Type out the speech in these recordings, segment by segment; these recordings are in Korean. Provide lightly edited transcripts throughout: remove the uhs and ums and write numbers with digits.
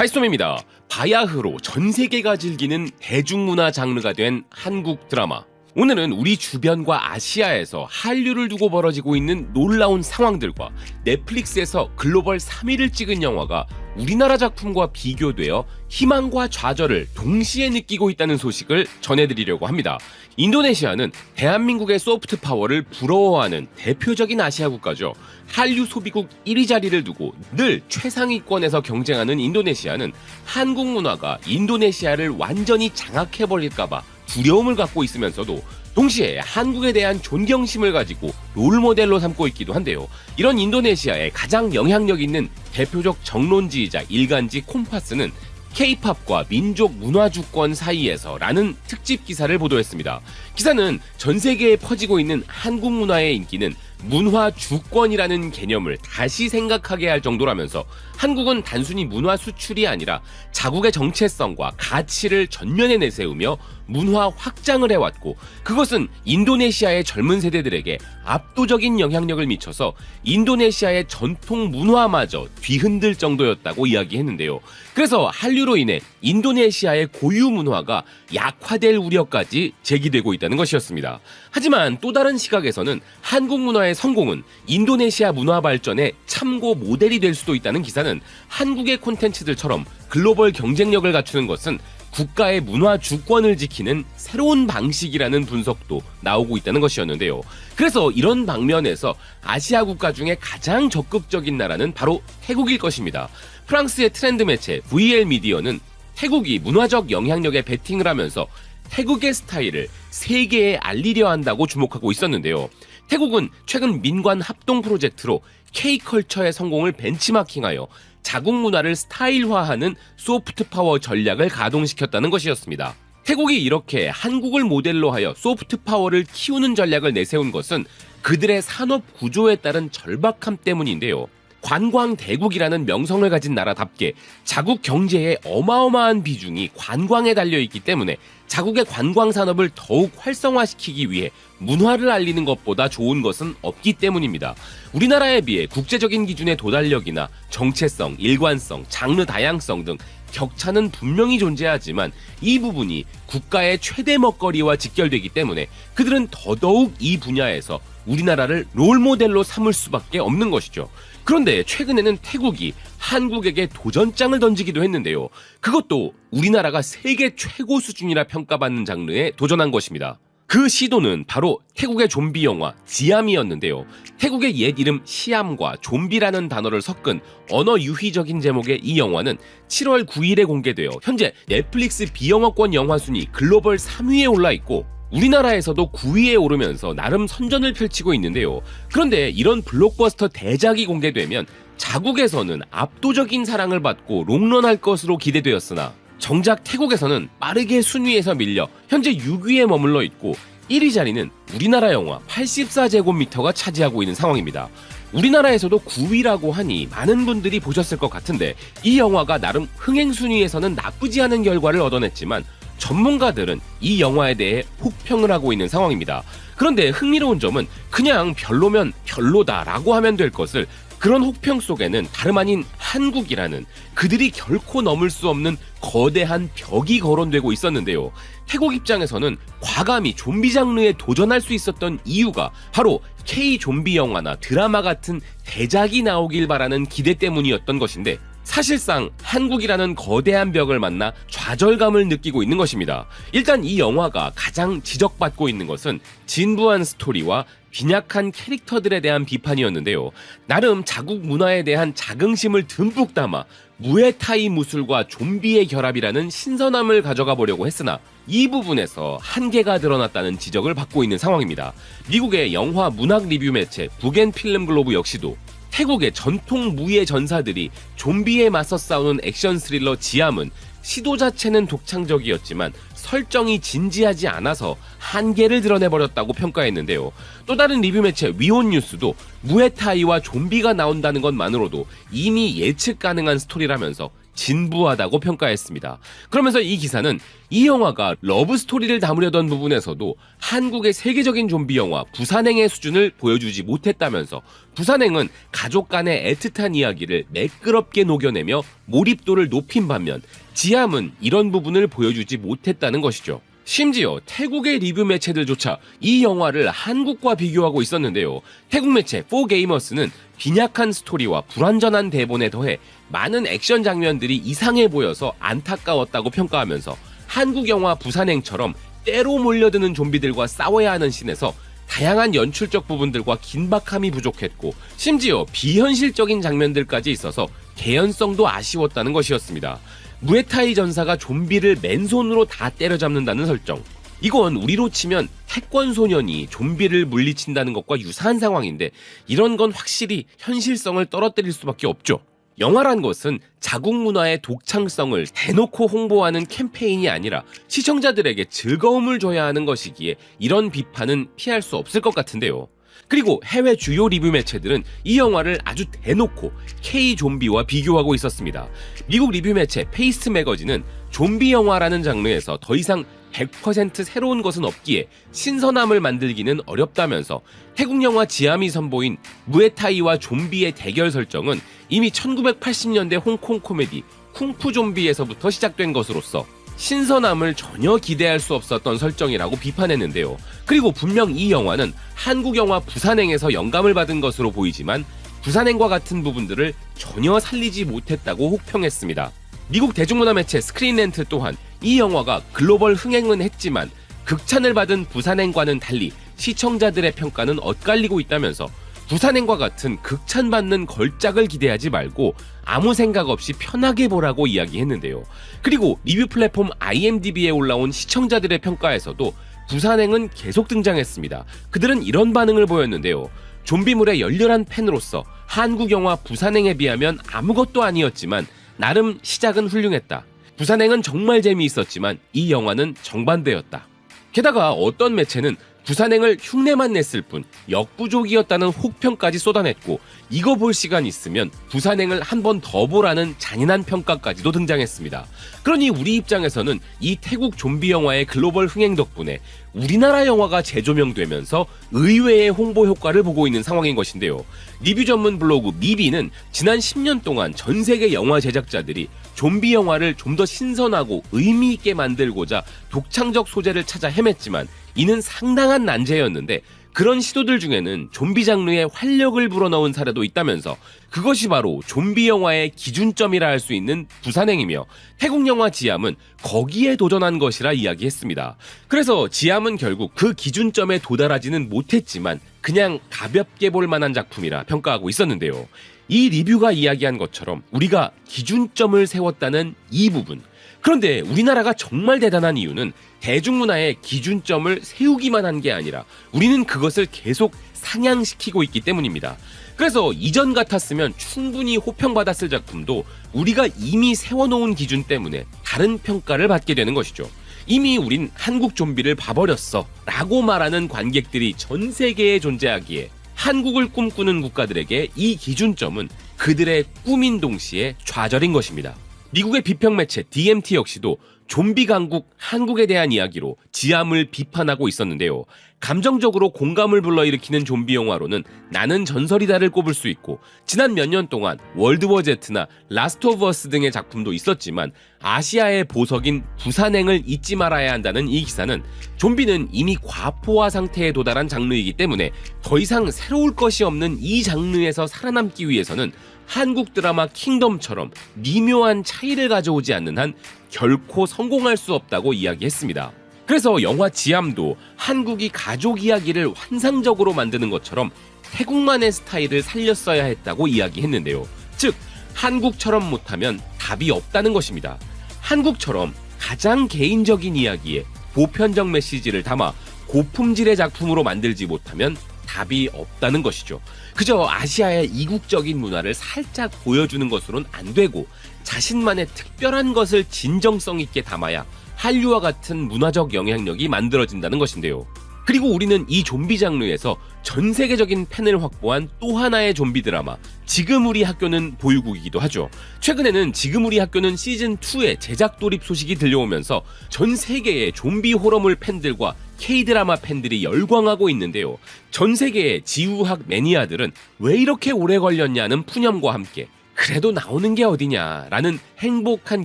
하이스톰입니다. 바야흐로 전 세계가 즐기는 대중문화 장르가 된 한국 드라마. 오늘은 우리 주변과 아시아에서 한류를 두고 벌어지고 있는 놀라운 상황들과 넷플릭스에서 글로벌 3위를 찍은 영화가 우리나라 작품과 비교되어 희망과 좌절을 동시에 느끼고 있다는 소식을 전해드리려고 합니다. 인도네시아는 대한민국의 소프트 파워를 부러워하는 대표적인 아시아 국가죠. 한류 소비국 1위 자리를 두고 늘 최상위권에서 경쟁하는 인도네시아는 한국 문화가 인도네시아를 완전히 장악해버릴까봐 두려움을 갖고 있으면서도 동시에 한국에 대한 존경심을 가지고 롤모델로 삼고 있기도 한데요. 이런 인도네시아의 가장 영향력 있는 대표적 정론지이자 일간지 콤파스는 K-팝과 민족 문화주권 사이에서 라는 특집 기사를 보도했습니다. 기사는 전 세계에 퍼지고 있는 한국 문화의 인기는 문화주권이라는 개념을 다시 생각하게 할 정도라면서 한국은 단순히 문화 수출이 아니라 자국의 정체성과 가치를 전면에 내세우며 문화 확장을 해왔고, 그것은 인도네시아의 젊은 세대들에게 압도적인 영향력을 미쳐서 인도네시아의 전통 문화마저 뒤흔들 정도였다고 이야기했는데요. 그래서 한류로 인해 인도네시아의 고유 문화가 약화될 우려까지 제기되고 있다는 것이었습니다. 하지만 또 다른 시각에서는 한국 문화의 성공은 인도네시아 문화 발전의 참고 모델이 될 수도 있다는 기사는 한국의 콘텐츠들처럼 글로벌 경쟁력을 갖추는 것은 국가의 문화 주권을 지키는 새로운 방식이라는 분석도 나오고 있다는 것이었는데요. 그래서 이런 방면에서 아시아 국가 중에 가장 적극적인 나라는 바로 태국일 것입니다. 프랑스의 트렌드 매체 VL 미디어는 태국이 문화적 영향력에 베팅을 하면서 태국의 스타일을 세계에 알리려 한다고 주목하고 있었는데요. 태국은 최근 민관 합동 프로젝트로 K컬처의 성공을 벤치마킹하여 자국 문화를 스타일화하는 소프트 파워 전략을 가동시켰다는 것이었습니다. 태국이 이렇게 한국을 모델로 하여 소프트 파워를 키우는 전략을 내세운 것은 그들의 산업 구조에 따른 절박함 때문인데요. 관광 대국이라는 명성을 가진 나라답게 자국 경제의 어마어마한 비중이 관광에 달려있기 때문에 자국의 관광 산업을 더욱 활성화시키기 위해 문화를 알리는 것보다 좋은 것은 없기 때문입니다. 우리나라에 비해 국제적인 기준의 도달력이나 정체성, 일관성, 장르 다양성 등 격차는 분명히 존재하지만 이 부분이 국가의 최대 먹거리와 직결되기 때문에 그들은 더더욱 이 분야에서 우리나라를 롤모델로 삼을 수밖에 없는 것이죠. 그런데 최근에는 태국이 한국에게 도전장을 던지기도 했는데요. 그것도 우리나라가 세계 최고 수준이라 평가받는 장르에 도전한 것입니다. 그 시도는 바로 태국의 좀비 영화 지암이었는데요. 태국의 옛 이름 시암과 좀비라는 단어를 섞은 언어 유희적인 제목의 이 영화는 7월 9일에 공개되어 현재 넷플릭스 비영어권 영화 순위 글로벌 3위에 올라 있고 우리나라에서도 9위에 오르면서 나름 선전을 펼치고 있는데요. 그런데 이런 블록버스터 대작이 공개되면 자국에서는 압도적인 사랑을 받고 롱런할 것으로 기대되었으나 정작 태국에서는 빠르게 순위에서 밀려 현재 6위에 머물러 있고 1위 자리는 우리나라 영화 84제곱미터가 차지하고 있는 상황입니다. 우리나라에서도 9위라고 하니 많은 분들이 보셨을 것 같은데 이 영화가 나름 흥행 순위에서는 나쁘지 않은 결과를 얻어냈지만 전문가들은 이 영화에 대해 혹평을 하고 있는 상황입니다. 그런데 흥미로운 점은 그냥 별로면 별로다라고 하면 될 것을 그런 혹평 속에는 다름 아닌 한국이라는 그들이 결코 넘을 수 없는 거대한 벽이 거론되고 있었는데요. 태국 입장에서는 과감히 좀비 장르에 도전할 수 있었던 이유가 바로 K-좀비 영화나 드라마 같은 대작이 나오길 바라는 기대 때문이었던 것인데 사실상 한국이라는 거대한 벽을 만나 좌절감을 느끼고 있는 것입니다. 일단 이 영화가 가장 지적받고 있는 것은 진부한 스토리와 빈약한 캐릭터들에 대한 비판이었는데요. 나름 자국 문화에 대한 자긍심을 듬뿍 담아 무에타이 무술과 좀비의 결합이라는 신선함을 가져가 보려고 했으나 이 부분에서 한계가 드러났다는 지적을 받고 있는 상황입니다. 미국의 영화 문학 리뷰 매체 북앤필름글로브 역시도 태국의 전통 무예 전사들이 좀비에 맞서 싸우는 액션 스릴러 지암은 시도 자체는 독창적이었지만 설정이 진지하지 않아서 한계를 드러내버렸다고 평가했는데요. 또 다른 리뷰 매체 위온뉴스도 무에타이와 좀비가 나온다는 것만으로도 이미 예측 가능한 스토리라면서 진부하다고 평가했습니다. 그러면서 이 기사는 이 영화가 러브스토리를 담으려던 부분에서도 한국의 세계적인 좀비 영화 부산행의 수준을 보여주지 못했다면서 부산행은 가족 간의 애틋한 이야기를 매끄럽게 녹여내며 몰입도를 높인 반면 지암은 이런 부분을 보여주지 못했다는 것이죠. 심지어 태국의 리뷰 매체들조차 이 영화를 한국과 비교하고 있었는데요. 태국 매체 4게이머스는 빈약한 스토리와 불완전한 대본에 더해 많은 액션 장면들이 이상해 보여서 안타까웠다고 평가하면서 한국 영화 부산행처럼 때로 몰려드는 좀비들과 싸워야 하는 씬에서 다양한 연출적 부분들과 긴박함이 부족했고 심지어 비현실적인 장면들까지 있어서 개연성도 아쉬웠다는 것이었습니다. 무에타이 전사가 좀비를 맨손으로 다 때려잡는다는 설정. 이건 우리로 치면 태권 소년이 좀비를 물리친다는 것과 유사한 상황인데 이런 건 확실히 현실성을 떨어뜨릴 수밖에 없죠. 영화란 것은 자국 문화의 독창성을 대놓고 홍보하는 캠페인이 아니라 시청자들에게 즐거움을 줘야 하는 것이기에 이런 비판은 피할 수 없을 것 같은데요. 그리고 해외 주요 리뷰 매체들은 이 영화를 아주 대놓고 K-좀비와 비교하고 있었습니다. 미국 리뷰 매체 페이스 매거진은 좀비 영화라는 장르에서 더 이상 100% 새로운 것은 없기에 신선함을 만들기는 어렵다면서 태국 영화 지암이 선보인 무에타이와 좀비의 대결 설정은 이미 1980년대 홍콩 코미디 쿵푸 좀비에서부터 시작된 것으로서 신선함을 전혀 기대할 수 없었던 설정이라고 비판했는데요. 그리고 분명 이 영화는 한국 영화 부산행에서 영감을 받은 것으로 보이지만 부산행과 같은 부분들을 전혀 살리지 못했다고 혹평했습니다. 미국 대중문화 매체 스크린렌트 또한 이 영화가 글로벌 흥행은 했지만 극찬을 받은 부산행과는 달리 시청자들의 평가는 엇갈리고 있다면서 부산행과 같은 극찬받는 걸작을 기대하지 말고 아무 생각 없이 편하게 보라고 이야기했는데요. 그리고 리뷰 플랫폼 IMDb에 올라온 시청자들의 평가에서도 부산행은 계속 등장했습니다. 그들은 이런 반응을 보였는데요. 좀비물의 열렬한 팬으로서 한국 영화 부산행에 비하면 아무것도 아니었지만 나름 시작은 훌륭했다. 부산행은 정말 재미있었지만 이 영화는 정반대였다. 게다가 어떤 매체는 부산행을 흉내만 냈을 뿐 역부족이었다는 혹평까지 쏟아냈고 이거 볼 시간 있으면 부산행을 한 번 더 보라는 잔인한 평가까지도 등장했습니다. 그러니 우리 입장에서는 이 태국 좀비 영화의 글로벌 흥행 덕분에 우리나라 영화가 재조명되면서 의외의 홍보 효과를 보고 있는 상황인 것인데요. 리뷰 전문 블로그 미비는 지난 10년 동안 전 세계 영화 제작자들이 좀비 영화를 좀 더 신선하고 의미 있게 만들고자 독창적 소재를 찾아 헤맸지만 이는 상당한 난제였는데 그런 시도들 중에는 좀비 장르에 활력을 불어넣은 사례도 있다면서 그것이 바로 좀비 영화의 기준점이라 할 수 있는 부산행이며 태국 영화 지암은 거기에 도전한 것이라 이야기했습니다. 그래서 지암은 결국 그 기준점에 도달하지는 못했지만 그냥 가볍게 볼 만한 작품이라 평가하고 있었는데요. 이 리뷰가 이야기한 것처럼 우리가 기준점을 세웠다는 이 부분, 그런데 우리나라가 정말 대단한 이유는 대중문화의 기준점을 세우기만 한 게 아니라 우리는 그것을 계속 상향시키고 있기 때문입니다. 그래서 이전 같았으면 충분히 호평받았을 작품도 우리가 이미 세워놓은 기준 때문에 다른 평가를 받게 되는 것이죠. 이미 우린 한국 좀비를 봐버렸어 라고 말하는 관객들이 전 세계에 존재하기에 한국을 꿈꾸는 국가들에게 이 기준점은 그들의 꿈인 동시에 좌절인 것입니다. 미국의 비평 매체 DMT 역시도 좀비 강국 한국에 대한 이야기로 지암을 비판하고 있었는데요. 감정적으로 공감을 불러일으키는 좀비 영화로는 나는 전설이다를 꼽을 수 있고 지난 몇 년 동안 월드워 Z나 라스트 오브 어스 등의 작품도 있었지만 아시아의 보석인 부산행을 잊지 말아야 한다는 이 기사는 좀비는 이미 과포화 상태에 도달한 장르이기 때문에 더 이상 새로울 것이 없는 이 장르에서 살아남기 위해서는 한국 드라마 킹덤처럼 미묘한 차이를 가져오지 않는 한 결코 성공할 수 없다고 이야기했습니다. 그래서 영화 지암도 한국이 가족 이야기를 환상적으로 만드는 것처럼 태국만의 스타일을 살렸어야 했다고 이야기했는데요. 즉, 한국처럼 못하면 답이 없다는 것입니다. 한국처럼 가장 개인적인 이야기에 보편적 메시지를 담아 고품질의 작품으로 만들지 못하면 답이 없다는 것이죠. 그저 아시아의 이국적인 문화를 살짝 보여주는 것으로는 안 되고 자신만의 특별한 것을 진정성 있게 담아야 한류와 같은 문화적 영향력이 만들어진다는 것인데요. 그리고 우리는 이 좀비 장르에서 전 세계적인 팬을 확보한 또 하나의 좀비 드라마 지금 우리 학교는 보유국이기도 하죠. 최근에는 지금 우리 학교는 시즌2의 제작 돌입 소식이 들려오면서 전 세계의 좀비 호러물 팬들과 K-드라마 팬들이 열광하고 있는데요. 전 세계의 지우학 매니아들은 왜 이렇게 오래 걸렸냐는 푸념과 함께 그래도 나오는 게 어디냐라는 행복한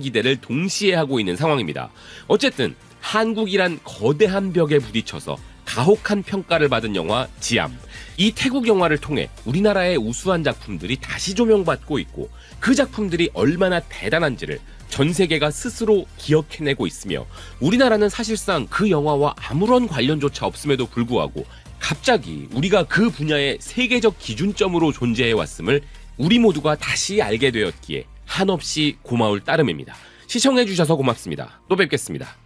기대를 동시에 하고 있는 상황입니다. 어쨌든 한국이란 거대한 벽에 부딪혀서 가혹한 평가를 받은 영화 지암. 이 태국 영화를 통해 우리나라의 우수한 작품들이 다시 조명받고 있고 그 작품들이 얼마나 대단한지를 전 세계가 스스로 기억해내고 있으며 우리나라는 사실상 그 영화와 아무런 관련조차 없음에도 불구하고 갑자기 우리가 그 분야의 세계적 기준점으로 존재해왔음을 우리 모두가 다시 알게 되었기에 한없이 고마울 따름입니다. 시청해주셔서 고맙습니다. 또 뵙겠습니다.